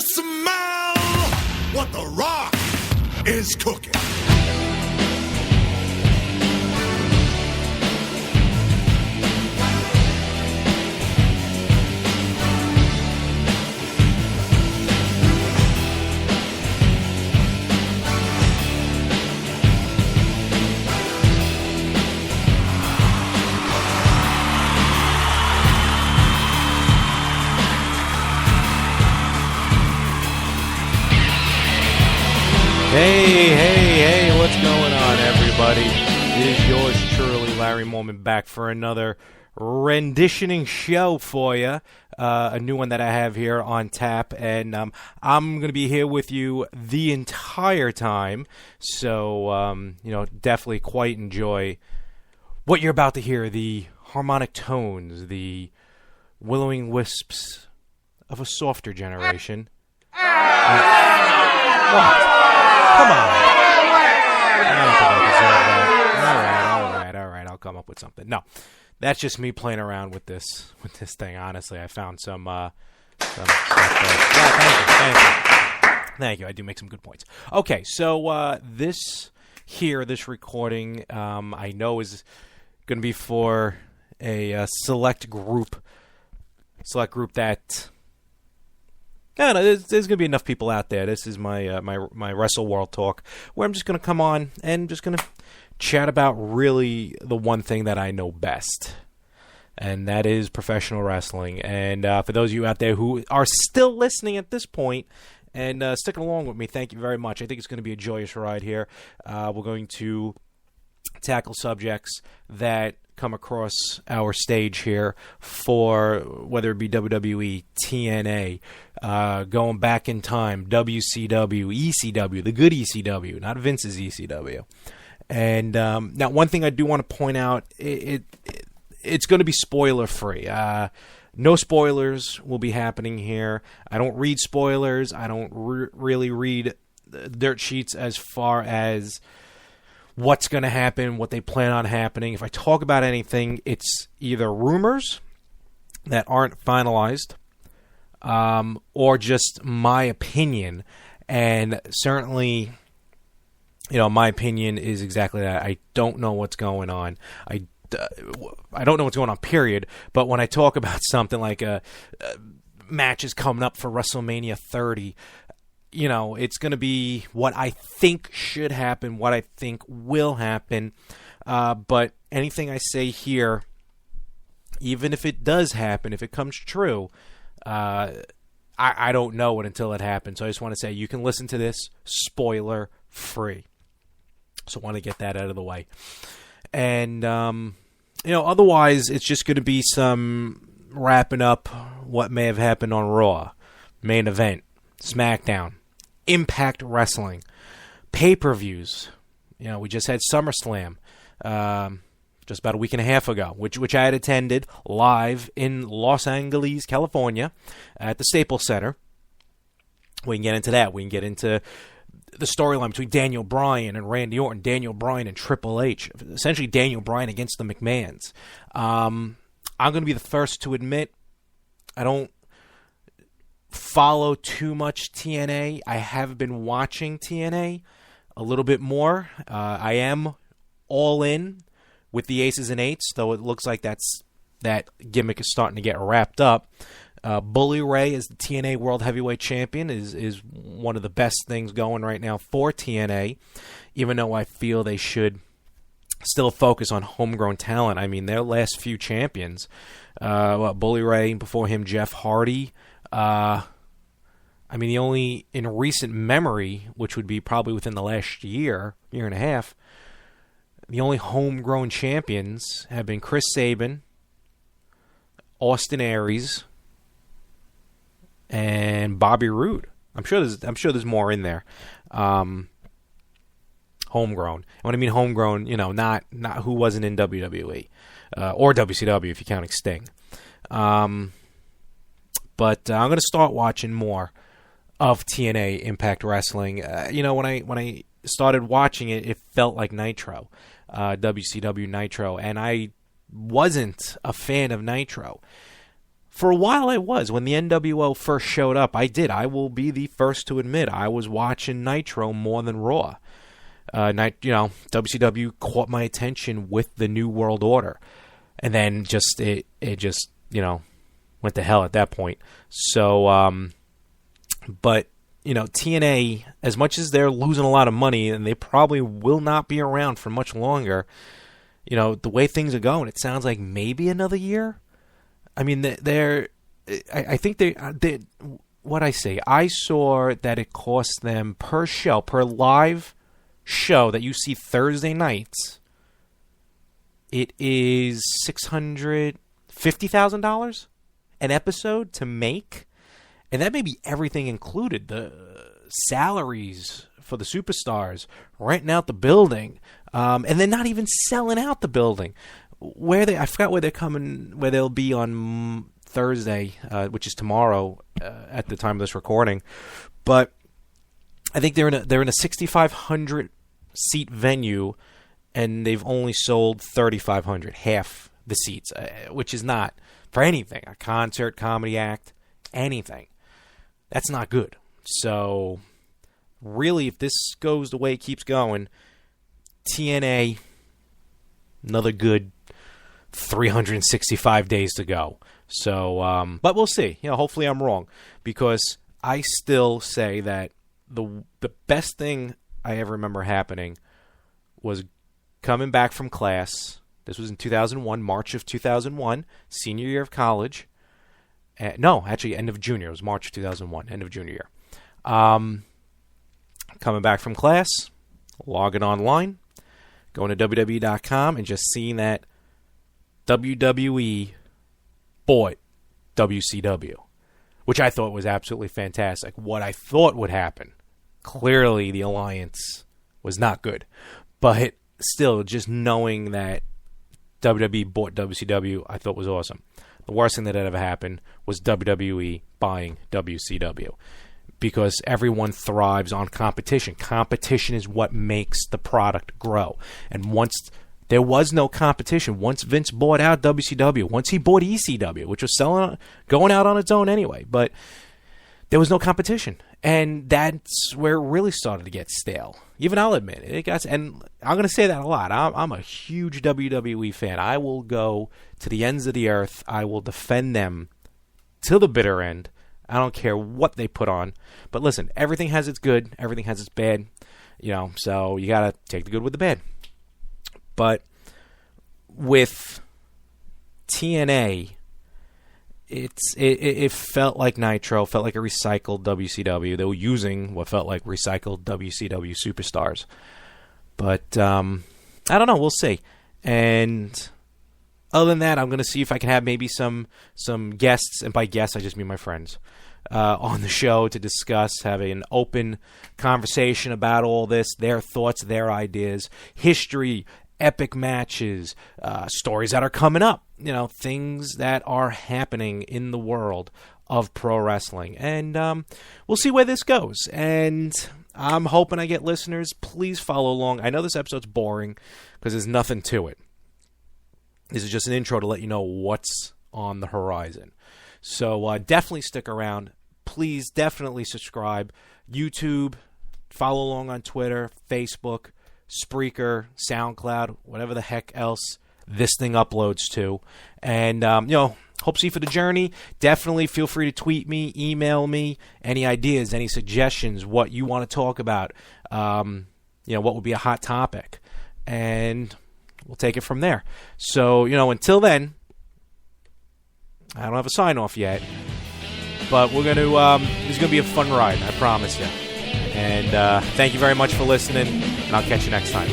smell what The Rock is cooking? Hey, what's going on, everybody? It is yours truly, Larry Mormon, back for another renditioning show for you. A new one that I have here on tap, and I'm going to be here with you the entire time. So, definitely quite enjoy what you're about to hear, the harmonic tones, the willowing wisps of a softer generation. What? Come on. I don't think I deserve that. All right. I'll come up with something. No, that's just me playing around with this thing. Honestly, I found some stuff. Yeah, thank you. I do make some good points. Okay, so this recording, I know is going to be for a select group that. No, there's going to be enough people out there. This is my Wrestle World talk, where I'm just going to come on and just going to chat about really the one thing that I know best, and that is professional wrestling. And for those of you out there who are still listening at this point and sticking along with me, thank you very much. I think it's going to be a joyous ride here. We're going to tackle subjects that come across our stage here for whether it be WWE, TNA, going back in time, WCW, ECW, the good ECW, not Vince's ECW. And now one thing I do want to point out, it's going to be spoiler free. No spoilers will be happening here. I don't read spoilers. I don't really read dirt sheets as far as what's going to happen, what they plan on happening. If I talk about anything, it's either rumors that aren't finalized, or just my opinion. And certainly, my opinion is exactly that. I don't know what's going on. I don't know what's going on, period. But when I talk about something like a matches coming up for WrestleMania 30, it's going to be what I think should happen, what I think will happen. But anything I say here, even if it does happen, if it comes true, I don't know it until it happens. So I just want to say you can listen to this spoiler free. So I want to get that out of the way. And, otherwise it's just going to be some wrapping up what may have happened on Raw, main event, SmackDown, Impact Wrestling, pay-per-views. We just had SummerSlam just about a week and a half ago, which I had attended live in Los Angeles, California, at the Staples Center. We can get into that. We can get into the storyline between Daniel Bryan and Randy Orton, Daniel Bryan and Triple H, essentially Daniel Bryan against the McMahons. I'm going to be the first to admit I don't follow too much TNA. I have been watching TNA a little bit more. I am all in with the Aces and Eights, though it looks like that gimmick is starting to get wrapped up. Bully Ray as the TNA World Heavyweight Champion is one of the best things going right now for TNA, even though I feel they should still focus on homegrown talent. I mean, their last few champions, Bully Ray, before him Jeff Hardy. The only in recent memory, which would be probably within the last year and a half, the only homegrown champions have been Chris Sabin, Austin Aries, and Bobby Roode. I'm sure there's more in there. Homegrown. And when I mean homegrown, not who wasn't in WWE or WCW if you're counting Sting. But I'm going to start watching more of TNA Impact Wrestling. When I started watching it, it felt like Nitro, WCW Nitro, and I wasn't a fan of Nitro. For a while I was. When the NWO first showed up, I will be the first to admit, I was watching Nitro more than Raw. WCW caught my attention with the New World Order. And then it just went to hell at that point. So, but, TNA, as much as they're losing a lot of money, and they probably will not be around for much longer, the way things are going, it sounds like maybe another year. I mean, I think what I say, I saw that it cost them per live show that you see Thursday nights, it is $650,000 an episode to make. And that may be everything included, the salaries for the superstars, renting out the building, and then not even selling out the building. I forgot where they're coming, where they'll be on Thursday, which is tomorrow at the time of this recording. But I think they're in a 6,500 seat venue, and they've only sold 3,500, half the seats, which is not for anything, a concert, comedy act, anything. That's not good. So really, if this goes the way it keeps going, TNA, another good 365 days to go. So, but we'll see. Hopefully I'm wrong, because I still say that the best thing I ever remember happening was coming back from class. This was in 2001, March of 2001, senior year of college. No, actually, end of junior. It was March of 2001, end of junior year. Coming back from class, logging online, going to WWE.com, and just seeing that WWE bought WCW, which I thought was absolutely fantastic. What I thought would happen, clearly the alliance was not good. But still, just knowing that WWE bought WCW, I thought was awesome. The worst thing that had ever happened was WWE buying WCW, because everyone thrives on competition. Competition is what makes the product grow. And once there was no competition, once Vince bought out WCW, once he bought ECW, which was going out on its own anyway, but there was no competition. And that's where it really started to get stale. Even I'll admit it. And I'm going to say that a lot. I'm a huge WWE fan. I will go to the ends of the earth. I will defend them till the bitter end. I don't care what they put on. But listen, everything has its good. Everything has its bad. So you got to take the good with the bad. But with TNA, it felt like Nitro, felt like a recycled WCW. They were using what felt like recycled WCW superstars. But I don't know. We'll see. And other than that, I'm going to see if I can have maybe some guests, and by guests I just mean my friends, on the show to discuss, have an open conversation about all this, their thoughts, their ideas, history, epic matches, stories that are coming up, things that are happening in the world of pro wrestling. And we'll see where this goes. And I'm hoping I get listeners. Please follow along. I know this episode's boring because there's nothing to it. This is just an intro to let you know what's on the horizon. So definitely stick around. Please definitely subscribe. YouTube, follow along on Twitter, Facebook, Spreaker, SoundCloud, whatever the heck else this thing uploads to. And, hope to see you for the journey. Definitely feel free to tweet me, email me, any ideas, any suggestions, what you want to talk about, what would be a hot topic. And we'll take it from there. So, until then, I don't have a sign-off yet, but we're going to, this is going to be a fun ride, I promise you. And thank you very much for listening, and I'll catch you next time.